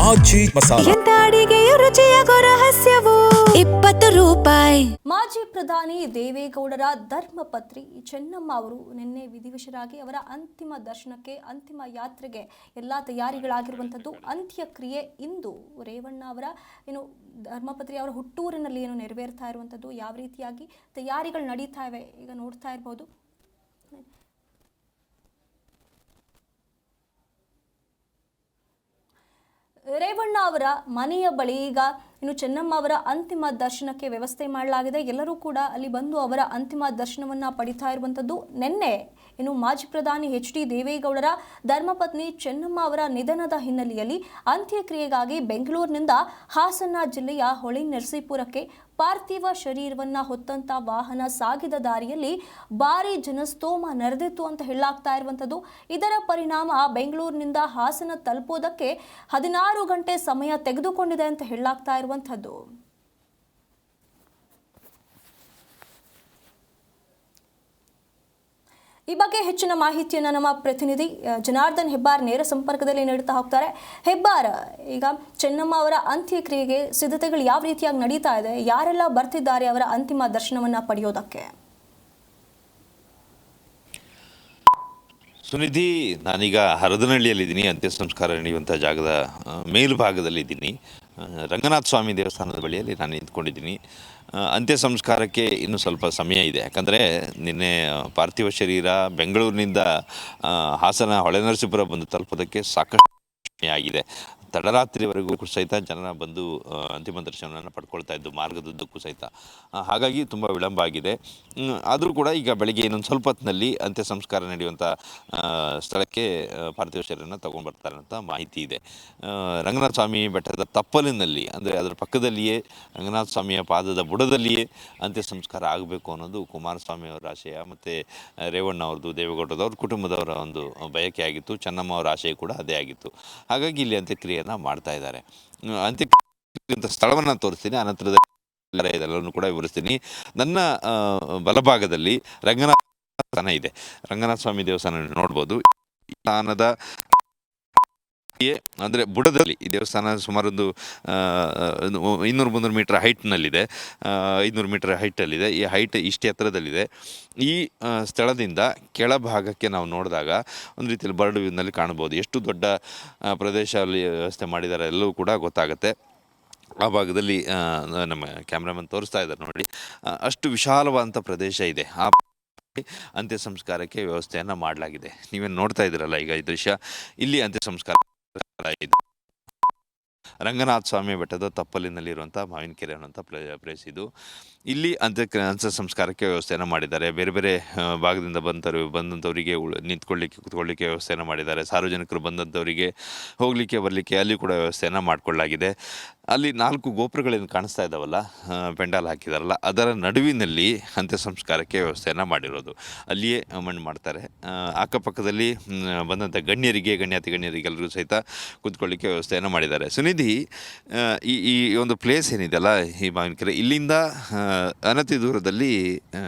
ಮಾಜಿ ಮಸಾಲ. ಎಂತ ಅಡಿಗೆಯ ರುಚಿಯಾಗೋ ರಹಸ್ಯವು 20 ರೂಪಾಯಿ. ಮಾಜಿ ಪ್ರಧಾನಿ ದೇವೇಗೌಡರ ಧರ್ಮಪತ್ನಿ ಚೆನ್ನಮ್ಮ ಅವರು ನಿನ್ನೆ ವಿಧಿವಶರಾಗಿ ಅವರ ಅಂತಿಮ ದರ್ಶನಕ್ಕೆ, ಅಂತಿಮ ಯಾತ್ರೆಗೆ ಎಲ್ಲ ತಯಾರಿಗಳಾಗಿರುವಂಥದ್ದು. ಅಂತ್ಯಕ್ರಿಯೆ ಇಂದು ರೇವಣ್ಣ ಅವರ ಧರ್ಮಪತ್ನಿ ಅವರ ಹುಟ್ಟೂರಿನಲ್ಲಿ ನೆರವೇರ್ತಾ ಇರುವಂಥದ್ದು. ಯಾವ ರೀತಿಯಾಗಿ ತಯಾರಿಗಳು ನಡೀತಾ ಇವೆ ಈಗ ನೋಡ್ತಾ ಇರ್ಬೋದು. ರೇವಣ್ಣ ಅವರ ಮನೆಯ ಬಳಿ ಈಗ ಚೆನ್ನಮ್ಮ ಅವರ ಅಂತಿಮ ದರ್ಶನಕ್ಕೆ ವ್ಯವಸ್ಥೆ ಮಾಡಲಾಗಿದೆ. ಎಲ್ಲರೂ ಕೂಡ ಅಲ್ಲಿ ಬಂದು ಅವರ ಅಂತಿಮ ದರ್ಶನವನ್ನ ಪಡಿತಾ ಇರುವಂಥದ್ದು. ನಿನ್ನೆ ಮಾಜಿ ಪ್ರಧಾನಿ HD ದೇವೇಗೌಡರ ಧರ್ಮಪತ್ನಿ ಚೆನ್ನಮ್ಮ ಅವರ ನಿಧನದ ಹಿನ್ನೆಲೆಯಲ್ಲಿ ಅಂತ್ಯಕ್ರಿಯೆಗಾಗಿ ಬೆಂಗಳೂರಿನಿಂದ ಹಾಸನ ಜಿಲ್ಲೆಯ ಹೊಳೆನರಸೀಪುರಕ್ಕೆ ಪಾರ್ಥಿವ ಶರೀರವನ್ನ ಹೊತ್ತಂತ ವಾಹನ ಸಾಗಿದ ದಾರಿಯಲ್ಲಿ ಭಾರಿ ಜನಸ್ತೋಮ ನೆರೆದಿತ್ತು ಅಂತ ಹೇಳಲಾಗ್ತಾ ಇರುವಂಥದ್ದು. ಇದರ ಪರಿಣಾಮ ಬೆಂಗಳೂರಿನಿಂದ ಹಾಸನ ತಲುಪೋದಕ್ಕೆ 16 ಗಂಟೆ ಸಮಯ ತೆಗೆದುಕೊಂಡಿದೆ ಅಂತ ಹೇಳಲಾಗ್ತಾ ಇರುವಂಥದ್ದು. ಈ ಬಗ್ಗೆ ಹೆಚ್ಚಿನ ಮಾಹಿತಿಯನ್ನು ನಮ್ಮ ಪ್ರತಿನಿಧಿ ಜನಾರ್ದನ್ ಹೆಬ್ಬಾರ್ ನೇರ ಸಂಪರ್ಕದಲ್ಲಿ ನೀಡುತ್ತಾ ಹೋಗ್ತಾರೆ. ಹೆಬ್ಬಾರ್, ಈಗ ಚೆನ್ನಮ್ಮ ಅವರ ಅಂತ್ಯಕ್ರಿಯೆಗೆ ಸಿದ್ಧತೆಗಳು ಯಾವ ರೀತಿಯಾಗಿ ನಡೀತಾ ಇದೆ? ಯಾರೆಲ್ಲ ಬರ್ತಿದ್ದಾರೆ ಅವರ ಅಂತಿಮ ದರ್ಶನವನ್ನ ಪಡೆಯೋದಕ್ಕೆ? ಸುನಿಧಿ, ನಾನೀಗ ಹರದನಹಳ್ಳಿಯಲ್ಲಿದ್ದೀನಿ. ಅಂತ್ಯ ಸಂಸ್ಕಾರ ನಡೆಯುವಂಥ ಜಾಗದ ಮೇಲ್ಭಾಗದಲ್ಲಿದ್ದೀನಿ. ರಂಗನಾಥ ಸ್ವಾಮಿ ದೇವಸ್ಥಾನದ ಬಳಿಯಲ್ಲಿ ನಾನು ನಿಂತ್ಕೊಂಡಿದ್ದೀನಿ. ಅಂತ್ಯ ಸಂಸ್ಕಾರಕ್ಕೆ ಇನ್ನೂ ಸ್ವಲ್ಪ ಸಮಯ ಇದೆ. ಯಾಕಂದರೆ ನಿನ್ನೆ ಪಾರ್ಥಿವ ಶರೀರ ಬೆಂಗಳೂರಿನಿಂದ ಹಾಸನ ಹೊಳೆನರಸೀಪುರ ಬಂದು ತಲುಪೋದಕ್ಕೆ ಸಾಕಷ್ಟು ಸಮಯ ಆಗಿದೆ. ತಡರಾತ್ರಿವರೆಗೂ ಸಹಿತ ಜನ ಬಂದು ಅಂತಿಮ ದರ್ಶನವನ್ನು ಪಡ್ಕೊಳ್ತಾ ಇದ್ದು ಮಾರ್ಗದುದ್ದಕ್ಕೂ ಸಹಿತ. ಹಾಗಾಗಿ ತುಂಬ ವಿಳಂಬ ಆಗಿದೆ. ಆದರೂ ಕೂಡ ಈಗ ಬೆಳಗ್ಗೆ ಇನ್ನೊಂದು ಸ್ವಲ್ಪ ಹೊತ್ತಿನಲ್ಲಿ ಅಂತ್ಯ ಸಂಸ್ಕಾರ ನಡೆಯುವಂಥ ಸ್ಥಳಕ್ಕೆ ಪಾರ್ಥಿವ ಶರೀರನ ತೊಗೊಂಡ್ಬರ್ತಾರೆ ಅಂತ ಮಾಹಿತಿ ಇದೆ. ರಂಗನಾಥ ಸ್ವಾಮಿ ಬೆಟ್ಟದ ತಪ್ಪಲಿನಲ್ಲಿ, ಅಂದರೆ ಅದರ ಪಕ್ಕದಲ್ಲಿಯೇ ರಂಗನಾಥ ಸ್ವಾಮಿಯ ಪಾದದ ಬುಡದಲ್ಲಿಯೇ ಅಂತ್ಯ ಸಂಸ್ಕಾರ ಆಗಬೇಕು ಅನ್ನೋದು ಕುಮಾರಸ್ವಾಮಿ ಅವರ ಆಶಯ, ಮತ್ತು ರೇವಣ್ಣ ಅವ್ರದ್ದು, ದೇವೇಗೌಡರವ್ರ ಕುಟುಂಬದವರ ಒಂದು ಬಯಕೆ ಆಗಿತ್ತು. ಚೆನ್ನಮ್ಮ ಅವರ ಆಶಯ ಕೂಡ ಅದೇ ಆಗಿತ್ತು. ಹಾಗಾಗಿ ಇಲ್ಲಿ ಅಂತ್ಯಕ್ರಿಯೆಯನ್ನು ಮಾಡ್ತಾ ಇದ್ದಾರೆ. ಅಂತ್ಯಕ್ರಿಯೆ ಸ್ಥಳವನ್ನು ತೋರಿಸ್ತೀನಿ, ಅನಂತರದಲ್ಲಿ ಇದೆಲ್ಲವನ್ನು ಕೂಡ ವಿವರಿಸ್ತೀನಿ. ನನ್ನ ಬಲಭಾಗದಲ್ಲಿ ರಂಗನಾಥ ದೇವಸ್ಥಾನ ಇದೆ. ರಂಗನಾಥ ಸ್ವಾಮಿ ದೇವಸ್ಥಾನ ನೋಡ್ಬೋದು. ಸ್ಥಾನದ ಅಂದರೆ ಬುಡದಲ್ಲಿ ಈ ದೇವಸ್ಥಾನ ಸುಮಾರೊಂದು 200-300 ಮೀಟರ್ ಹೈಟ್ನಲ್ಲಿದೆ. 500 ಮೀಟರ್ ಹೈಟಲ್ಲಿದೆ. ಈ ಹೈಟ್ ಇಷ್ಟೇ ಎತ್ತರದಲ್ಲಿದೆ. ಈ ಸ್ಥಳದಿಂದ ಕೆಳಭಾಗಕ್ಕೆ ನಾವು ನೋಡಿದಾಗ ಒಂದು ರೀತಿಯಲ್ಲಿ ಬರ್ಡ್ ವ್ಯೂನಲ್ಲಿ ಕಾಣ್ಬೋದು. ಎಷ್ಟು ದೊಡ್ಡ ಪ್ರದೇಶ ಅಲ್ಲಿ ವ್ಯವಸ್ಥೆ ಮಾಡಿದ್ದಾರೆ ಎಲ್ಲವೂ ಕೂಡ ಗೊತ್ತಾಗುತ್ತೆ. ಆ ಭಾಗದಲ್ಲಿ ನಮ್ಮ ಕ್ಯಾಮ್ರಾಮನ್ ತೋರಿಸ್ತಾ ಇದ್ದಾರೆ ನೋಡಿ, ಅಷ್ಟು ವಿಶಾಲವಾದಂಥ ಪ್ರದೇಶ ಇದೆ. ಆ ಅಂತ್ಯ ಸಂಸ್ಕಾರಕ್ಕೆ ವ್ಯವಸ್ಥೆಯನ್ನು ಮಾಡಲಾಗಿದೆ. ನೀವೇನು ನೋಡ್ತಾ ಇದ್ದೀರಲ್ಲ ಈಗ ಈ ದೃಶ್ಯ, ಇಲ್ಲಿ ಅಂತ್ಯ ಸಂಸ್ಕಾರ ಇದೆ. ರಂಗನಾಥ ಸ್ವಾಮಿ ಬೆಟ್ಟದ ತಪ್ಪಲಿನಲ್ಲಿರುವಂಥ ಮಾವಿನಕೆರೆ ಅನ್ನುವಂಥ ಪ್ಲೇಸ್ ಇದು. ಇಲ್ಲಿ ಅಂತ್ಯ ಸಂಸ್ಕಾರಕ್ಕೆ ವ್ಯವಸ್ಥೆಯನ್ನು ಮಾಡಿದ್ದಾರೆ. ಬೇರೆ ಬೇರೆ ಭಾಗದಿಂದ ಬಂದಂಥವರಿಗೆ ನಿಂತ್ಕೊಳ್ಳಿಕ್ಕೆ ಕೂತ್ಕೊಳ್ಳಿಕ್ಕೆ ವ್ಯವಸ್ಥೆಯನ್ನು ಮಾಡಿದ್ದಾರೆ. ಸಾರ್ವಜನಿಕರು ಬಂದಂಥವರಿಗೆ ಹೋಗಲಿಕ್ಕೆ ಬರಲಿಕ್ಕೆ ಅಲ್ಲಿ ಕೂಡ ವ್ಯವಸ್ಥೆಯನ್ನು ಮಾಡಿಕೊಳ್ಳಲಾಗಿದೆ. ಅಲ್ಲಿ 4 ಗೋಪುರಗಳೇನು ಕಾಣಿಸ್ತಾ ಇದ್ದಾವಲ್ಲ, ಪೆಂಡಾಲ್ ಹಾಕಿದಾರಲ್ಲ, ಅದರ ನಡುವಿನಲ್ಲಿ ಅಂತ್ಯ ಸಂಸ್ಕಾರಕ್ಕೆ ವ್ಯವಸ್ಥೆಯನ್ನು ಮಾಡಿರೋದು. ಅಲ್ಲಿಯೇ ಮಣ್ಣು ಮಾಡ್ತಾರೆ. ಅಕ್ಕಪಕ್ಕದಲ್ಲಿ ಬಂದಂಥ ಗಣ್ಯಾತಿ ಗಣ್ಯರಿಗೆಲ್ಲರೂ ಸಹಿತ ಕೂತ್ಕೊಳ್ಳಿಕ್ಕೆ ವ್ಯವಸ್ಥೆಯನ್ನು ಮಾಡಿದ್ದಾರೆ. ಸುನಿಧಿ, ಈ ಒಂದು ಪ್ಲೇಸ್ ಏನಿದೆಯಲ್ಲ, ಈ ಮಾವಿನಕೆರೆ, ಇಲ್ಲಿಂದ ಅನತಿ ದೂರದಲ್ಲಿ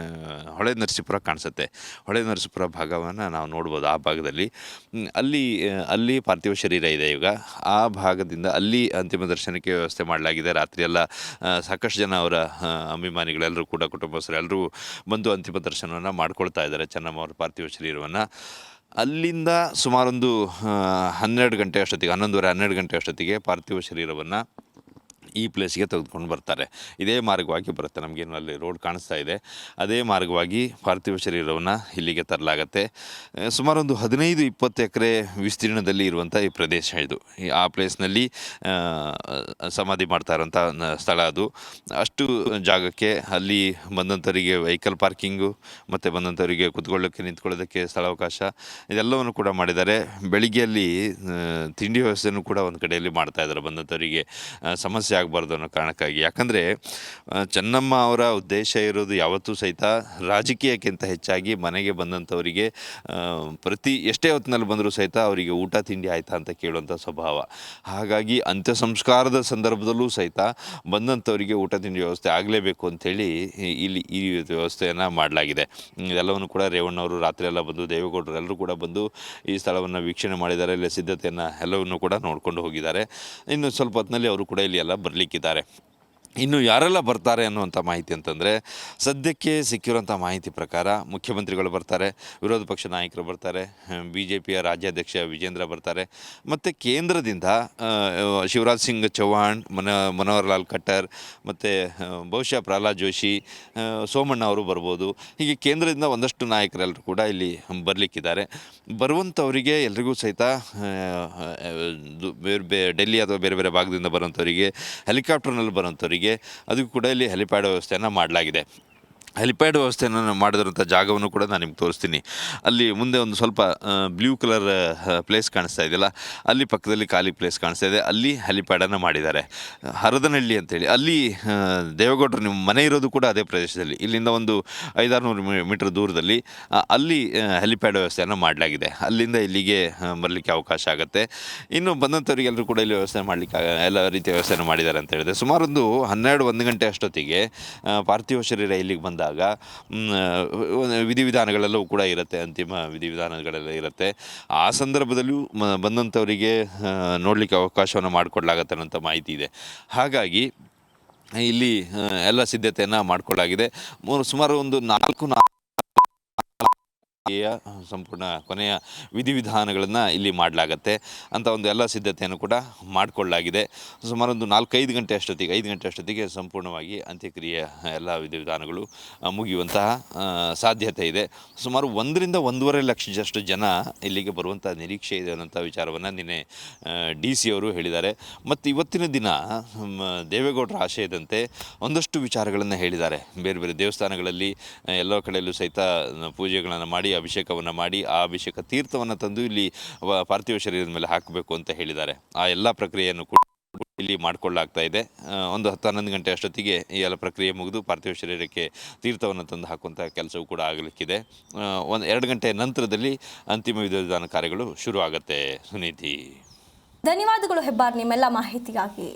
ಹೊಳೆನರಸೀಪುರ ಕಾಣಿಸುತ್ತೆ. ಹೊಳೆನರಸೀಪುರ ಭಾಗವನ್ನು ನಾವು ನೋಡ್ಬೋದು. ಆ ಭಾಗದಲ್ಲಿ ಅಲ್ಲಿ ಪಾರ್ಥಿವ ಶರೀರ ಇದೆ. ಈಗ ಆ ಭಾಗದಿಂದ ಅಲ್ಲಿ ಅಂತಿಮ ದರ್ಶನಕ್ಕೆ ವ್ಯವಸ್ಥೆ ಮಾಡಲಾಗಿದೆ. ರಾತ್ರಿಯೆಲ್ಲ ಸಾಕಷ್ಟು ಜನ ಅವರ ಅಭಿಮಾನಿಗಳೆಲ್ಲರೂ ಕೂಡ, ಕುಟುಂಬಸ್ಥರು ಎಲ್ಲರೂ ಬಂದು ಅಂತಿಮ ದರ್ಶನವನ್ನು ಮಾಡ್ಕೊಳ್ತಾ ಇದ್ದಾರೆ ಚೆನ್ನಮ್ಮ ಅವರ ಪಾರ್ಥಿವ ಶರೀರವನ್ನು. ಅಲ್ಲಿಂದ ಸುಮಾರೊಂದು 12 ಗಂಟೆ ಅಷ್ಟೊತ್ತಿಗೆ, 11:30-12 ಗಂಟೆ ಅಷ್ಟೊತ್ತಿಗೆ ಪಾರ್ಥಿವ ಶರೀರವನ್ನು ಈ ಪ್ಲೇಸ್ಗೆ ತೆಗೆದುಕೊಂಡು ಬರ್ತಾರೆ. ಇದೇ ಮಾರ್ಗವಾಗಿ ಬರುತ್ತೆ. ನಮಗೇನು ಅಲ್ಲಿ ರೋಡ್ ಕಾಣಿಸ್ತಾ ಇದೆ, ಅದೇ ಮಾರ್ಗವಾಗಿ ಪಾರ್ಥಿವ ಶರೀರವನ್ನು ಇಲ್ಲಿಗೆ ತರಲಾಗತ್ತೆ. ಸುಮಾರೊಂದು 15-20 ಎಕರೆ ವಿಸ್ತೀರ್ಣದಲ್ಲಿ ಇರುವಂಥ ಈ ಪ್ರದೇಶ ಇದು. ಆ ಪ್ಲೇಸ್ನಲ್ಲಿ ಸಮಾಧಿ ಮಾಡ್ತಾ ಇರೋಂಥ ಸ್ಥಳ ಅದು. ಅಷ್ಟು ಜಾಗಕ್ಕೆ ಅಲ್ಲಿ ಬಂದಂಥವರಿಗೆ ವೆಹಿಕಲ್ ಪಾರ್ಕಿಂಗು ಮತ್ತು ಬಂದಂಥವರಿಗೆ ಕೂತ್ಕೊಳ್ಳೋಕ್ಕೆ ನಿಂತ್ಕೊಳ್ಳೋದಕ್ಕೆ ಸ್ಥಳಾವಕಾಶ ಇದೆಲ್ಲವನ್ನು ಕೂಡ ಮಾಡಿದ್ದಾರೆ. ಬೆಳಿಗ್ಗೆಯಲ್ಲಿ ತಿಂಡಿ ವ್ಯವಸ್ಥೆಯೂ ಕೂಡ ಒಂದು ಕಡೆಯಲ್ಲಿ ಮಾಡ್ತಾ ಇದ್ದಾರೆ. ಬಂದಂಥವರಿಗೆ ಸಮಸ್ಯೆ ಆಗಬಾರ್ದು ಅನ್ನೋ ಕಾರಣಕ್ಕಾಗಿ. ಯಾಕಂದರೆ ಚೆನ್ನಮ್ಮ ಅವರ ಉದ್ದೇಶ ಇರೋದು ಯಾವತ್ತೂ ಸಹಿತ ರಾಜಕೀಯಕ್ಕಿಂತ ಹೆಚ್ಚಾಗಿ ಮನೆಗೆ ಬಂದಂಥವರಿಗೆ ಪ್ರತಿ ಎಷ್ಟೇ ಹೊತ್ತಿನಲ್ಲಿ ಬಂದರೂ ಸಹಿತ ಅವರಿಗೆ ಊಟ ತಿಂಡಿ ಆಯಿತಾ ಅಂತ ಕೇಳುವಂಥ ಸ್ವಭಾವ. ಹಾಗಾಗಿ ಅಂತ್ಯ ಸಂಸ್ಕಾರದ ಸಂದರ್ಭದಲ್ಲೂ ಸಹಿತ ಬಂದಂಥವರಿಗೆ ಊಟ ತಿಂಡಿ ವ್ಯವಸ್ಥೆ ಆಗಲೇಬೇಕು ಅಂಥೇಳಿ ಇಲ್ಲಿ ಈ ವ್ಯವಸ್ಥೆಯನ್ನು ಮಾಡಲಾಗಿದೆ. ಇದೆಲ್ಲವನ್ನು ಕೂಡ ರೇವಣ್ಣವರು ರಾತ್ರಿ ಎಲ್ಲ ಬಂದು, ದೇವೇಗೌಡರು ಎಲ್ಲರೂ ಕೂಡ ಬಂದು ಈ ಸ್ಥಳವನ್ನು ವೀಕ್ಷಣೆ ಮಾಡಿದ್ದಾರೆ. ಇಲ್ಲಿ ಸಿದ್ಧತೆಯನ್ನು ಎಲ್ಲವನ್ನು ಕೂಡ ನೋಡ್ಕೊಂಡು ಹೋಗಿದ್ದಾರೆ. ಇನ್ನು ಸ್ವಲ್ಪ ಹೊತ್ತಿನಲ್ಲಿ ಅವರು ಕೂಡ ಇಲ್ಲಿ ಎಲ್ಲ ಬರಲಿಕ್ಕಿದ್ದಾರೆ. ಇನ್ನು ಯಾರೆಲ್ಲ ಬರ್ತಾರೆ ಅನ್ನುವಂಥ ಮಾಹಿತಿ ಅಂತಂದರೆ, ಸದ್ಯಕ್ಕೆ ಸಿಕ್ಕಿರುವಂಥ ಮಾಹಿತಿ ಪ್ರಕಾರ ಮುಖ್ಯಮಂತ್ರಿಗಳು ಬರ್ತಾರೆ, ವಿರೋಧ ಪಕ್ಷ ನಾಯಕರು ಬರ್ತಾರೆ, BJPಯ ರಾಜ್ಯಾಧ್ಯಕ್ಷ ವಿಜೇಂದ್ರ ಬರ್ತಾರೆ, ಮತ್ತು ಕೇಂದ್ರದಿಂದ ಶಿವರಾಜ್ ಸಿಂಗ್ ಚೌಹಾಣ್, ಮನೋಹರ್ ಲಾಲ್ ಖಟ್ಟರ್, ಮತ್ತು ಬಹುಶಃ ಪ್ರಹ್ಲಾದ್ ಜೋಶಿ, ಸೋಮಣ್ಣ ಅವರು ಬರ್ಬೋದು. ಹೀಗೆ ಕೇಂದ್ರದಿಂದ ಒಂದಷ್ಟು ನಾಯಕರೆಲ್ಲರೂ ಕೂಡ ಇಲ್ಲಿ ಬರಲಿಕ್ಕಿದ್ದಾರೆ. ಬರುವಂಥವರಿಗೆ ಎಲ್ರಿಗೂ ಸಹಿತ ಡೆಲ್ಲಿ ಅಥವಾ ಬೇರೆ ಬೇರೆ ಭಾಗದಿಂದ ಬರುವಂಥವರಿಗೆ, ಹೆಲಿಕಾಪ್ಟರ್ನಲ್ಲಿ ಬರುವಂಥವರಿಗೆ ಅದಕ್ಕೂ ಕೂಡ ಇಲ್ಲಿ ಹೆಲಿಪ್ಯಾಡ್ ವ್ಯವಸ್ಥೆಯನ್ನು ಮಾಡಲಾಗಿದೆ. ಹೆಲಿಪ್ಯಾಡ್ ವ್ಯವಸ್ಥೆಯನ್ನು ಮಾಡಿದಂಥ ಜಾಗವನ್ನು ಕೂಡ ನಾನು ನಿಮ್ಗೆ ತೋರಿಸ್ತೀನಿ. ಅಲ್ಲಿ ಮುಂದೆ ಒಂದು ಸ್ವಲ್ಪ ಬ್ಲೂ ಕಲರ್ ಪ್ಲೇಸ್ ಕಾಣಿಸ್ತಾ ಇದೆಯಲ್ಲ, ಅಲ್ಲಿ ಪಕ್ಕದಲ್ಲಿ ಖಾಲಿ ಪ್ಲೇಸ್ ಕಾಣಿಸ್ತಾ ಇದೆ, ಅಲ್ಲಿ ಹೆಲಿಪ್ಯಾಡನ್ನು ಮಾಡಿದ್ದಾರೆ. ಹರದನಹಳ್ಳಿ ಅಂತೇಳಿ ಅಲ್ಲಿ ದೇವೇಗೌಡರು ನಿಮ್ಮ ಮನೆ ಇರೋದು ಕೂಡ ಅದೇ ಪ್ರದೇಶದಲ್ಲಿ, ಇಲ್ಲಿಂದ ಒಂದು 500-600 ಮೀಟರ್ ದೂರದಲ್ಲಿ ಅಲ್ಲಿ ಹೆಲಿಪ್ಯಾಡ್ ವ್ಯವಸ್ಥೆಯನ್ನು ಮಾಡಲಾಗಿದೆ. ಅಲ್ಲಿಂದ ಇಲ್ಲಿಗೆ ಬರಲಿಕ್ಕೆ ಅವಕಾಶ ಆಗುತ್ತೆ. ಇನ್ನು ಬಂದಂಥವರಿಗೆಲ್ಲರೂ ಕೂಡ ಇಲ್ಲಿ ವ್ಯವಸ್ಥೆ ಮಾಡಲಿಕ್ಕೆ ಎಲ್ಲ ರೀತಿಯ ವ್ಯವಸ್ಥೆಯನ್ನು ಮಾಡಿದ್ದಾರೆ ಅಂತ ಹೇಳಿದೆ. ಸುಮಾರೊಂದು 12-1 ಗಂಟೆ ಅಷ್ಟೊತ್ತಿಗೆ ಪಾರ್ಥಿವ ಶರೀರ ಇಲ್ಲಿಗೆ ಬಂದಾಗ ವಿಧಿವಿಧಾನಗಳೆಲ್ಲವೂ ಕೂಡ ಇರುತ್ತೆ, ಅಂತಿಮ ವಿಧಿವಿಧಾನಗಳೆಲ್ಲ ಇರುತ್ತೆ. ಆ ಸಂದರ್ಭದಲ್ಲೂ ಬಂದಂಥವರಿಗೆ ನೋಡಲಿಕ್ಕೆ ಅವಕಾಶವನ್ನು ಮಾಡಿಕೊಡ್ಲಾಗತ್ತೆ ಅನ್ನೋಂಥ ಮಾಹಿತಿ ಇದೆ. ಹಾಗಾಗಿ ಇಲ್ಲಿ ಎಲ್ಲ ಸಿದ್ಧತೆಯನ್ನು ಮಾಡಿಕೊಳ್ಳಲಾಗಿದೆ. ಸುಮಾರು ಒಂದು 4 ಸಂಪೂರ್ಣ ಕೊನೆಯ ವಿಧಿವಿಧಾನಗಳನ್ನು ಇಲ್ಲಿ ಮಾಡಲಾಗತ್ತೆ ಅಂತ ಒಂದು ಎಲ್ಲ ಸಿದ್ಧತೆಯನ್ನು ಕೂಡ ಮಾಡಿಕೊಳ್ಳಲಾಗಿದೆ. ಸುಮಾರೊಂದು 4-5 ಗಂಟೆ ಅಷ್ಟೊತ್ತಿಗೆ ಸಂಪೂರ್ಣವಾಗಿ ಅಂತ್ಯಕ್ರಿಯೆ ಎಲ್ಲ ವಿಧಿವಿಧಾನಗಳು ಮುಗಿಯುವಂತಹ ಸಾಧ್ಯತೆ ಇದೆ. ಸುಮಾರು 1-1.5 ಲಕ್ಷದಷ್ಟು ಜನ ಇಲ್ಲಿಗೆ ಬರುವಂಥ ನಿರೀಕ್ಷೆ ಇದೆ ಅನ್ನೋಂಥ ವಿಚಾರವನ್ನು ನಿನ್ನೆ DC ಅವರು ಹೇಳಿದ್ದಾರೆ. ಮತ್ತು ಇವತ್ತಿನ ದಿನ ದೇವೇಗೌಡರ ಆಶಯದಂತೆ ಒಂದಷ್ಟು ವಿಚಾರಗಳನ್ನು ಹೇಳಿದ್ದಾರೆ. ಬೇರೆ ಬೇರೆ ದೇವಸ್ಥಾನಗಳಲ್ಲಿ ಎಲ್ಲ ಕಡೆಯಲ್ಲೂ ಸಹಿತ ಪೂಜೆಗಳನ್ನು ಮಾಡಿ, ಅಭಿಷೇಕವನ್ನು ಮಾಡಿ, ಆ ಅಭಿಷೇಕ ತೀರ್ಥವನ್ನು ತಂದು ಇಲ್ಲಿ ಪಾರ್ಥಿವ ಶರೀರದ ಮೇಲೆ ಹಾಕಬೇಕು ಅಂತ ಹೇಳಿದ್ದಾರೆ. ಆ ಎಲ್ಲ ಪ್ರಕ್ರಿಯೆಯನ್ನು ಕೂಡ ಇಲ್ಲಿ ಮಾಡಿಕೊಳ್ಳಲಾಗ್ತಾ ಇದೆ. ಒಂದು 10-11 ಗಂಟೆ ಅಷ್ಟೊತ್ತಿಗೆ ಈ ಎಲ್ಲ ಪ್ರಕ್ರಿಯೆ ಮುಗಿದು ಪಾರ್ಥಿವ ಶರೀರಕ್ಕೆ ತೀರ್ಥವನ್ನು ತಂದು ಹಾಕುವಂಥ ಕೆಲಸವೂ ಕೂಡ ಆಗಲಿಕ್ಕಿದೆ. 1-2 ಗಂಟೆ ನಂತರದಲ್ಲಿ ಅಂತಿಮ ವಿಧಿವಿಧಾನ ಕಾರ್ಯಗಳು ಶುರು ಆಗುತ್ತೆ. ಸುನೀತಿ, ಧನ್ಯವಾದಗಳು ಹೆಬ್ಬಾರ್ ನಿಮ್ಮೆಲ್ಲ ಮಾಹಿತಿಗಾಗಿ.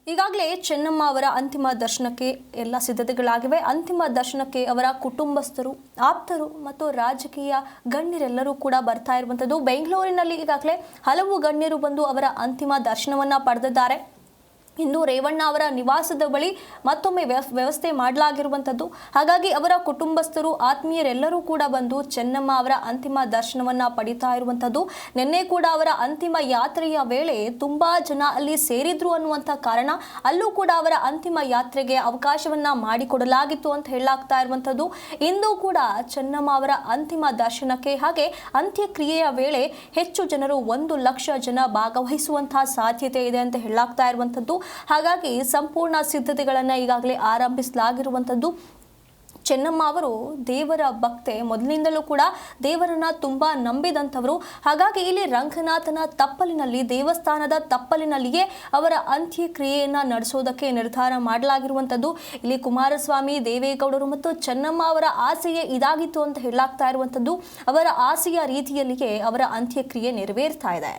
ಈಗಾಗಲೇ ಚೆನ್ನಮ್ಮ ಅವರ ಅಂತಿಮ ದರ್ಶನಕ್ಕೆ ಎಲ್ಲ ಸಿದ್ಧತೆಗಳಾಗಿವೆ. ಅಂತಿಮ ದರ್ಶನಕ್ಕೆ ಅವರ ಕುಟುಂಬಸ್ಥರು, ಆಪ್ತರು ಮತ್ತು ರಾಜಕೀಯ ಗಣ್ಯರೆಲ್ಲರೂ ಕೂಡ ಬರ್ತಾ ಇರುವಂಥದ್ದು. ಬೆಂಗಳೂರಿನಲ್ಲಿ ಈಗಾಗಲೇ ಹಲವು ಗಣ್ಯರು ಬಂದು ಅವರ ಅಂತಿಮ ದರ್ಶನವನ್ನು ಪಡೆದಿದ್ದಾರೆ. ಇಂದು ರೇವಣ್ಣ ಅವರ ನಿವಾಸದ ಬಳಿ ಮತ್ತೊಮ್ಮೆ ವ್ಯವಸ್ಥೆ ಮಾಡಲಾಗಿರುವಂಥದ್ದು. ಹಾಗಾಗಿ ಅವರ ಕುಟುಂಬಸ್ಥರು, ಆತ್ಮೀಯರೆಲ್ಲರೂ ಕೂಡ ಬಂದು ಚೆನ್ನಮ್ಮ ಅವರ ಅಂತಿಮ ದರ್ಶನವನ್ನು ಪಡಿತಾ ಇರುವಂಥದ್ದು. ನಿನ್ನೆ ಕೂಡ ಅವರ ಅಂತಿಮ ಯಾತ್ರೆಯ ವೇಳೆ ತುಂಬ ಜನ ಅಲ್ಲಿ ಸೇರಿದ್ರು ಅನ್ನುವಂಥ ಕಾರಣ ಅಲ್ಲೂ ಕೂಡ ಅವರ ಅಂತಿಮ ಯಾತ್ರೆಗೆ ಅವಕಾಶವನ್ನು ಮಾಡಿಕೊಡಲಾಗಿತ್ತು ಅಂತ ಹೇಳಲಾಗ್ತಾ ಇರುವಂಥದ್ದು. ಇಂದು ಕೂಡ ಚೆನ್ನಮ್ಮ ಅವರ ಅಂತಿಮ ದರ್ಶನಕ್ಕೆ ಹಾಗೆ ಅಂತ್ಯಕ್ರಿಯೆಯ ವೇಳೆ ಹೆಚ್ಚು ಜನರು 1 ಲಕ್ಷ ಜನ ಭಾಗವಹಿಸುವಂತಹ ಸಾಧ್ಯತೆ ಇದೆ ಅಂತ ಹೇಳಲಾಗ್ತಾ ಇರುವಂಥದ್ದು. ಹಾಗಾಗಿ ಸಂಪೂರ್ಣ ಸಿದ್ಧತೆಗಳನ್ನು ಈಗಾಗಲೇ ಆರಂಭಿಸಲಾಗಿರುವಂಥದ್ದು. ಚೆನ್ನಮ್ಮ ಅವರು ದೇವರ ಭಕ್ತೆ, ಮೊದಲಿನಿಂದಲೂ ಕೂಡ ದೇವರನ್ನ ತುಂಬಾ ನಂಬಿದಂಥವರು. ಹಾಗಾಗಿ ಇಲ್ಲಿ ರಂಗನಾಥನ ತಪ್ಪಲಿನಲ್ಲಿ, ದೇವಸ್ಥಾನದ ತಪ್ಪಲಿನಲ್ಲಿಯೇ ಅವರ ಅಂತ್ಯಕ್ರಿಯೆಯನ್ನು ನಡೆಸೋದಕ್ಕೆ ನಿರ್ಧಾರ ಮಾಡಲಾಗಿರುವಂಥದ್ದು. ಇಲ್ಲಿ ಕುಮಾರಸ್ವಾಮಿ, ದೇವೇಗೌಡರು ಮತ್ತು ಚೆನ್ನಮ್ಮ ಅವರ ಆಸೆಯೇ ಇದಾಗಿತ್ತು ಅಂತ ಹೇಳಲಾಗ್ತಾ ಇರುವಂಥದ್ದು. ಅವರ ಆಸೆಯ ರೀತಿಯಲ್ಲಿಯೇ ಅವರ ಅಂತ್ಯಕ್ರಿಯೆ ನೆರವೇರ್ತಾ ಇದೆ.